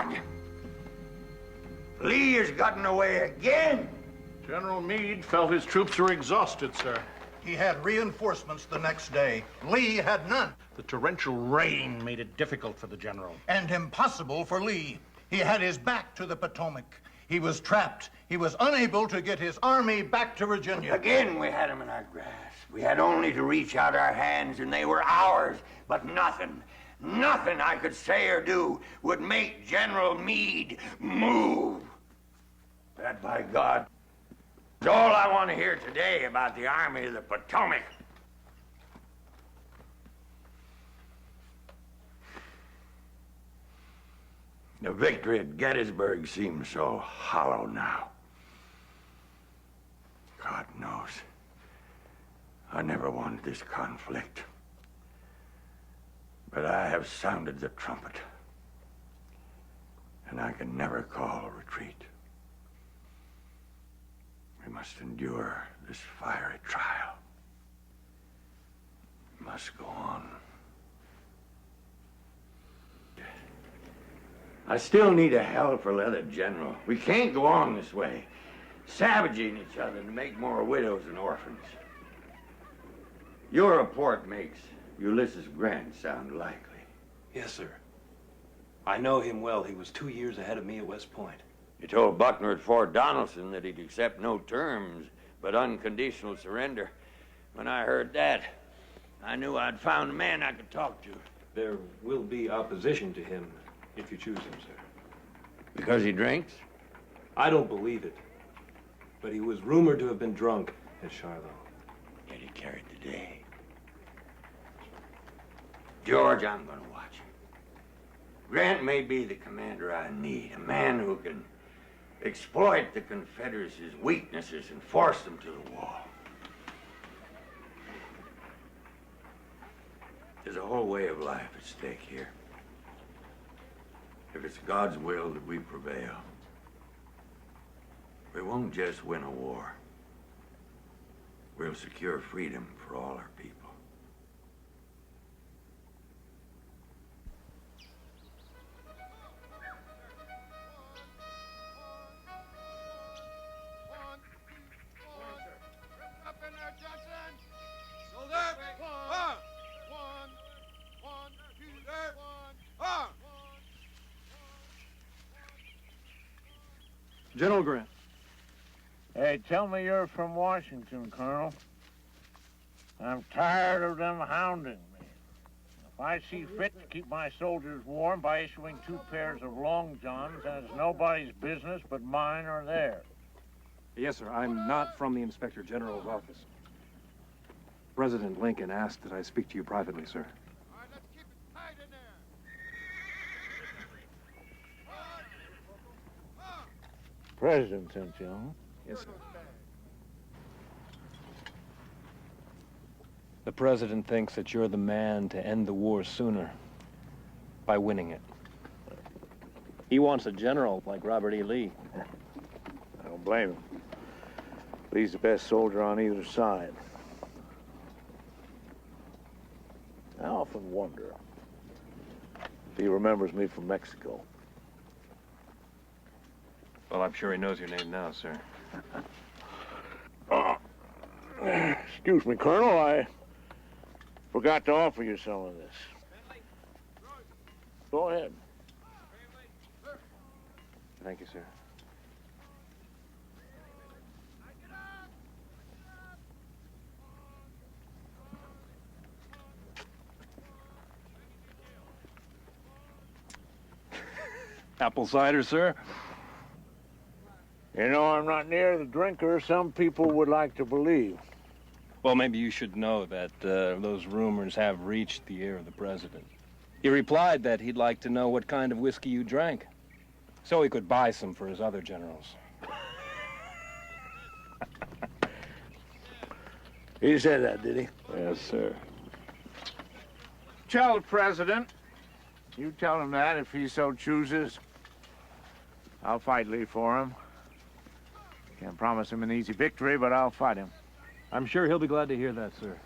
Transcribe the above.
God! Lee has gotten away again! General Meade felt his troops were exhausted, sir. He had reinforcements the next day. Lee had none. The torrential rain made it difficult for the general. And impossible for Lee. He had his back to the Potomac. He was trapped. He was unable to get his army back to Virginia. Again, we had him in our grasp. We had only to reach out our hands, and they were ours. But nothing I could say or do would make General Meade move. That, by God, is all I want to hear today about the Army of the Potomac. The victory at Gettysburg seems so hollow now. God knows, I never wanted this conflict. But I have sounded the trumpet, and I can never call a retreat. We must endure this fiery trial. It must go on. I still need a hell for leather, General. We can't go on this way, savaging each other to make more widows and orphans. Your report makes Ulysses Grant sound likely. Yes, sir. I know him well. He was 2 years ahead of me at West Point. You told Buckner at Fort Donelson that he'd accept no terms but unconditional surrender. When I heard that, I knew I'd found a man I could talk to. There will be opposition to him if you choose him, sir. Because he drinks? I don't believe it. But he was rumored to have been drunk at Shiloh. Yet he carried the day. George, I'm going to watch him. Grant may be the commander I need, a man who can exploit the Confederacy's weaknesses and force them to the wall. There's a whole way of life at stake here. If it's God's will that we prevail, we won't just win a war. We'll secure freedom for all our people. General Grant. Hey, tell me you're from Washington, Colonel. I'm tired of them hounding me. If I see fit to keep my soldiers warm by issuing 2 pairs of long johns, then it's nobody's business but mine or theirs. Yes, sir. I'm not from the Inspector General's office. President Lincoln asked that I speak to you privately, sir. All right, let's keep it tight in there. President sent you, huh? Yes, sir. The president thinks that you're the man to end the war sooner by winning it. He wants a general like Robert E. Lee. I don't blame him. Lee's the best soldier on either side. I often wonder if he remembers me from Mexico. Well, I'm sure he knows your name now, sir. Excuse me, Colonel, I forgot to offer you some of this. Go ahead. Thank you, sir. Apple cider, sir? You know, I'm not near the drinker some people would like to believe. Well, maybe you should know that those rumors have reached the ear of the president. He replied that he'd like to know what kind of whiskey you drank, so he could buy some for his other generals. He said that, did he? Yes, sir. Tell the president. You tell him that if he so chooses. I'll fight Lee for him. Can't promise him an easy victory, but I'll fight him. I'm sure he'll be glad to hear that, sir.